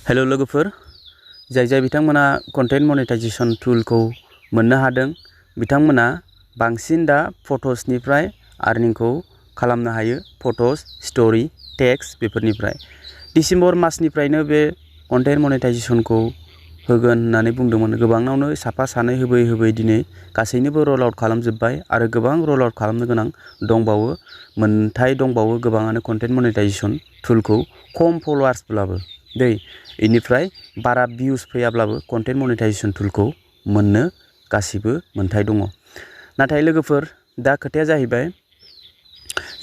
Hello लोगोफोर जाय बिथांमोना कन्टेन्ट मनेटाइजेशन टुलखौ मोननो हादों बिथांमोना बांसिन दा फट'सनिफ्राय आर्निंखौ खालामनो हायो। फट'स स्टोरी टेक्स्ट बेफोरनिफ्राय डिसेम्बर मासनिफ्रायनो बे कन्टेन्ट मनेटाइजेशनखौ होगोन होननानै बुंदोंमोन। गोबांनावनो साफा सानै होबै दिनै गासैनोबो रल आउट खालामजोब्बाय आरो गोबां रल आउट खालामनो गोनां दंबावो। मोनथाय दंबावो गोबाङानो कन्टेन्ट मनेटाइजेशन टुलखौ खम फलोवार्सब्लाबो इनिफ्राय बारा भिउस फैयाब्लाबो कन्टेन्ट मनेटाइजेशन टुलखौ मोननो गासिबो मोनथाय दङ। नाथाय लोगोफोर दा खोथाया जाहैबाय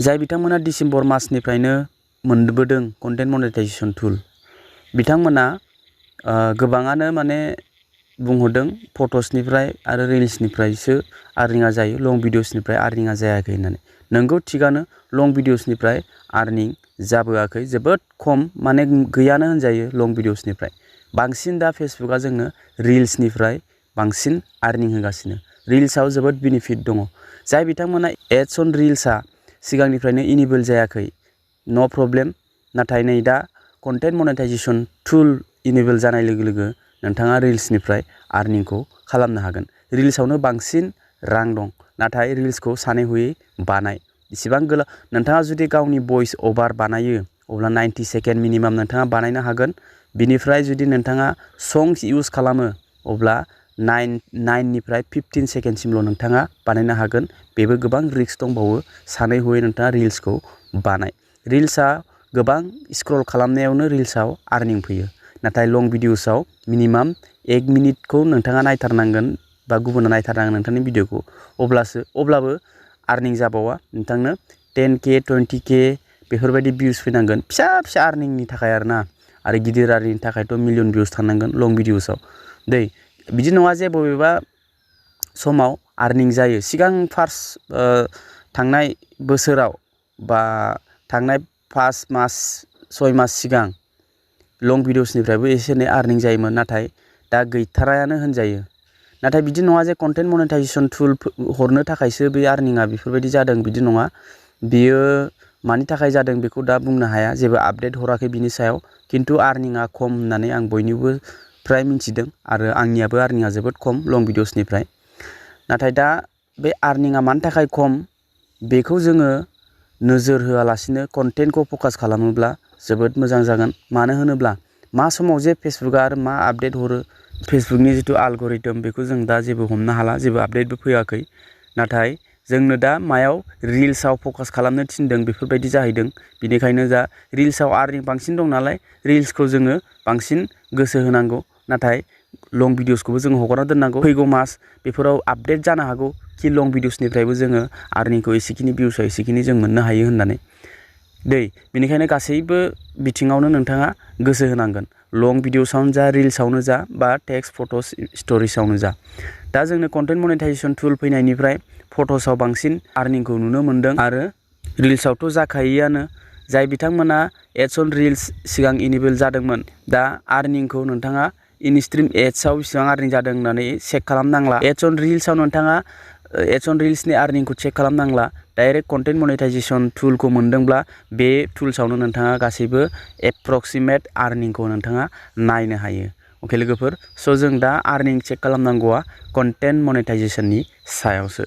जाय बिथांमोना डिसेम्बर मासनिफ्रायनो मोनबोदों कन्टेन्ट मनेटाइजेशन टुल बिथांमोना गोबाङानो माने बुंहरदों फट'सनिफ्राय आरो रिल्सनिफ्रायसो आर्निंआ जायो, लं भिडिअसनिफ्राय आर्निंआ जायाखै होननानै। नोंगौ थिगानो, लं भिडिअसनिफ्राय आर्निं जाबोआखै, जोबोद खम माने गैयानो होनजायो लं भिडिअसनिफ्राय। बांसिन दा फेसबुकआ जोंनो रिल्सनिफ्राय बांसिन आर्निं होगासिनो। रिल्सआव जोबोद बेनिफिट दङ। जाय बिथांमोना एड्स अन रिल्सआ सिगांनिफ्रायनो इनेबल जायाखै नो प्रब्लेम, नाथाय नै दा कन्टेन्ट मनेटाइजेशन टुल इनेबल जानाय लोगो लोगो नोंथाङा रिल्सनिफ्राय आर्निंखौ खालामनो हागोन। रिल्सआवनो बांसिन रां दं, नाथाय रिल्सखौ सानै हयै बानाय। इसिबां गोलाव नोंथाङा जुदि गावनि भइस अभार बानायो अब्ला 90 सेकेन्ड मिनिमाम नोंथाङा बानायनो हागोन। बिनिफ्राय जुदि नोंथाङा संग्स इउज खालामो अब्ला 9निफ्राय 15 सेकेन्डसिमल' नोंथाङा बानायनो हागोन। बेबो गोबां रिस्क दंबावो। सानै हयै नोंथाङा रिल्सखौ बानाय। रिल्सआ गोबां स्क्रल खालामनायावनो रिल्सआव आर्निं फैयो, नाथाय लं भिडिअसआव मिनिमाम 1 मिनिटखौ नोंथाङा नायथारनांगोन बा गुबुना नायथारनांगोन नोंथांनि भिडिअखौ, अब्लाबो आर्निं जाबावा। नोंथांनो 10K 20K बेफोरबायदि भिउस फैनांगोन फिसा फिसा आर्निंनि थाखाय आरो गिदिर आर्निंनि थाखायथ' मिलियन भिउस थानांगोन लं भिडिअसआव। बिदि नङा जे बबेबा समाव आर्निं जायो। सिगां फार्स्ट थांनाय बोसोराव बा थांनाय 5 मास 6 मास सिगां लं भिडिअसनिफ्रायबो एसे एनै आर्निं जायोमोन, नाथाय दा गैथारायानो होनजायो। नाथाय बिदि नङा जे कन्टेन्ट मनेटाइजेशन टुल हरनो थाखायसो बे आर्निंआ बेफोरबायदि जादों, बिदि नङा। बियो मानि थाखाय जादों बेखौ दा बुंनो हाया, जेबो आपडेट हराखै बिनि सायाव। खिन्थु आर्निंआ खम होननानै आं बयनिबो फ्राय मिथिदों आरो आंनियाबो आर्निंआ जोबोद खम लं भिडिअसनिफ्राय। नाथाय दा बे आर्निंआ मानि थाखाय खम बेखौ जोङो नोजोर होआलासिनो कन्टेन्टखौ फकास खालामोब्ला जोबोद मोजां जागोन। मानो होनोब्ला मा समाव जे फेसबुकआ आरो मा आपडेट हरो, फेसबुकनि जिथु एलगरिदम बेखौ जों दा जेबो हमनो हाला, जेबो आपडेटबो फैयाखै। नाथाय जोंनो दा मायाव रिल्सआव फकास खालामनो थिनदों बेफोरबायदि जाहैदों। बिनिखायनो दा रिल्सआव आर्निं बांसिन दं नालाय रिल्सखौ जोङो बांसिन गोसो होनांगौ। नाथाय लं भिडिअसखौबो जोङो हगारना दोननांगौ। फैगौ मास बेफोराव आपडेट जानो हागौ कि लं भिडिअसनिफ्रायबो जोङो आर्निंखौ एसेखिनि भिउसआव एसेखिनि जों मोननो हायो होननानै। बेनिखायनो गासैबो बिथिङावनो नोंथाङा गोसो होनांगोन। लं भिडिअसआवनो जा, रिल्सआवनो जा, बा टेक्स्ट फट'स स्ट'रिसआवनो जा। दा जोंनो कन्टेन्ट मनेटाइजेशन टुल फैनायनिफ्राय फट'सआव बांसिन आर्निंखौ नुनो मोनदों आरो रिल्सआवथ' जाखायोआनो। जाय बिथांमोना एड्स अन रिल्स सिगां इनेबल जादोंमोन, दा आर्निंखौ नोंथाङा इनस्ट्रिम एड्सआव बेसेबां आर्निं जादों होननानै चेक खालामनांला। एड्स अन रिल्सआव नोंथाङा एड्स अन रिल्सनि आर्निंखौ चेक खालामनांला। डाइरेक्ट कन्टेन्ट मनेटाइजेशन टुलखौ मोनदोंब्ला बे टुल्सआवनो नोंथाङा गासैबो एप्रक्सिमेट आर्निंखौ नोंथाङा नायनो हायो। अके लोगोफोर, स' जों दा आर्निं चेक खालामनांगौआ कन्टेन्ट मनेटाइजेशननि सायावसो।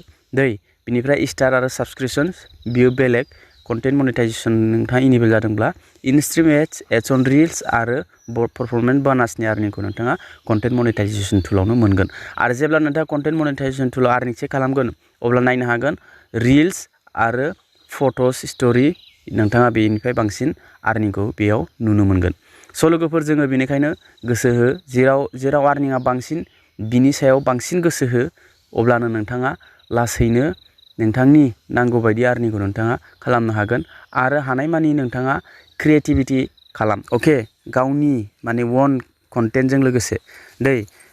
बिनिफ्राय स्टार आरो साबसक्रिपशन बियो बेलेग। कन्टेन्ट मनेटाइजेशन नोंथाङा इनेबल जादोंब्ला इनस्ट्रिम एड्स अन रिल्स आरो पारफरमेन्स बोनासनि आर्निंखौ नोंथाङा कन्टेन्ट मनेटाइजेशन टुलावनो मोनगोन। आरो जेब्ला नोंथाङा कन्टेन्ट मनेटाइजेशन टुलाव आर्निं चेक खालामगोन अब्ला नायनो हागोन रिल्स आरो फट'स स्ट'रि नोंथाङा बेनिफ्राय बांसिन आर्निंखौ बेयाव नुनो मोनगोन। स' लोगोफोर, जोङो बेनिखायनो गोसो हो, जेराव आर्निंआ बांसिन बिनि सायाव बांसिन गोसो हो, अब्लानो नोंथाङा लासैनो नोंथांनि नांगौ बायदि आर्निंखौ नोंथाङा खालामनो हागोन। आरो हानायमानि नोंथाङा क्रिएटिभिटि खालाम। अके, गावनि माने वन कन्टेन्टजों लोगोसे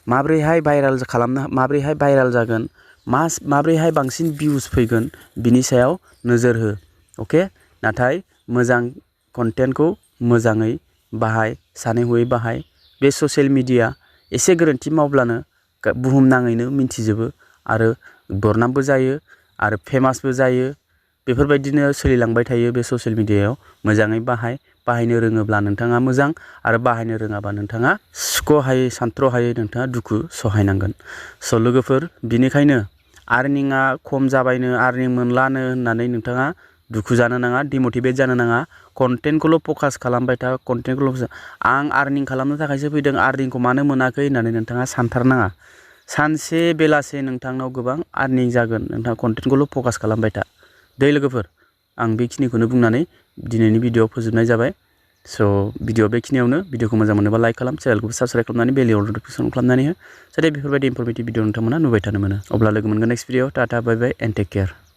माब्रैहाय भाइराल जागोन, माब्रैहाय बांसिन भिउस फैगोन बिनि सायाव नोजोर हो। अके, नाथाय मोजां कन्टेन्टखौ मोजाङै बाहाय, सानै हयै बाहाय। बे ससियेल मिडिया एसे गोरोन्थि मावब्लानो बुहुमनाङैनो मिन्थिजोबो आरो बरनामबो जायो आरो फेमासबो जायो। बेफोरबायदिनो सोलिलांबाय थायो बे ससियेल मिडियायाव मोजाङै बाहायनो रोङोब्ला नोंथाङा मोजां आरो बाहायनो रोङाबा नोंथाङा सुख'हायै सानथ्र'हायै नोंथाङा दुखु सहायनांगोन। स' लोगोफोर बिनिखायनो आर्निंआ खम जाबायनो आर्निं मोनलानो होननानै नोंथाङा दुखु जानो नाङा, डिमटिभेट जानो नाङा। कन्टेन्टखौल' फकास खालामबाय था, कन्टेन्टखौल' आं आर्निं खालामनो थाखायसो फैदों, आर्निंखौ मानो मोनाखै होननानै नोंथाङा सानथारनाङा। सानसे बेलासे नोंथांनाव गोबां आर्निं जागोन, नोंथाङा कन्टेन्टखौल' फकास खालामबाय था। दे लोगोफोर, आं बेखिनिखौनो बुंनानै दिनैनि भिडिअ फोजोबनाय जाबाय। स' भिडिअ बेखिनियावनो। भिडिअखौ मोजां मोनोबा लाइक खालाम, चेनेलखौबो साबस्क्राइब खालामनानै बेलआव नटिफिकेसन खालामनानै हो, जाहाथे बेफोरबायदि इनफरमेटिभ भिडिअ नोंथांमोना नुबाय थानो मोनो। अब्ला लोगो मोनगोन next video. Tata bye bye and take care.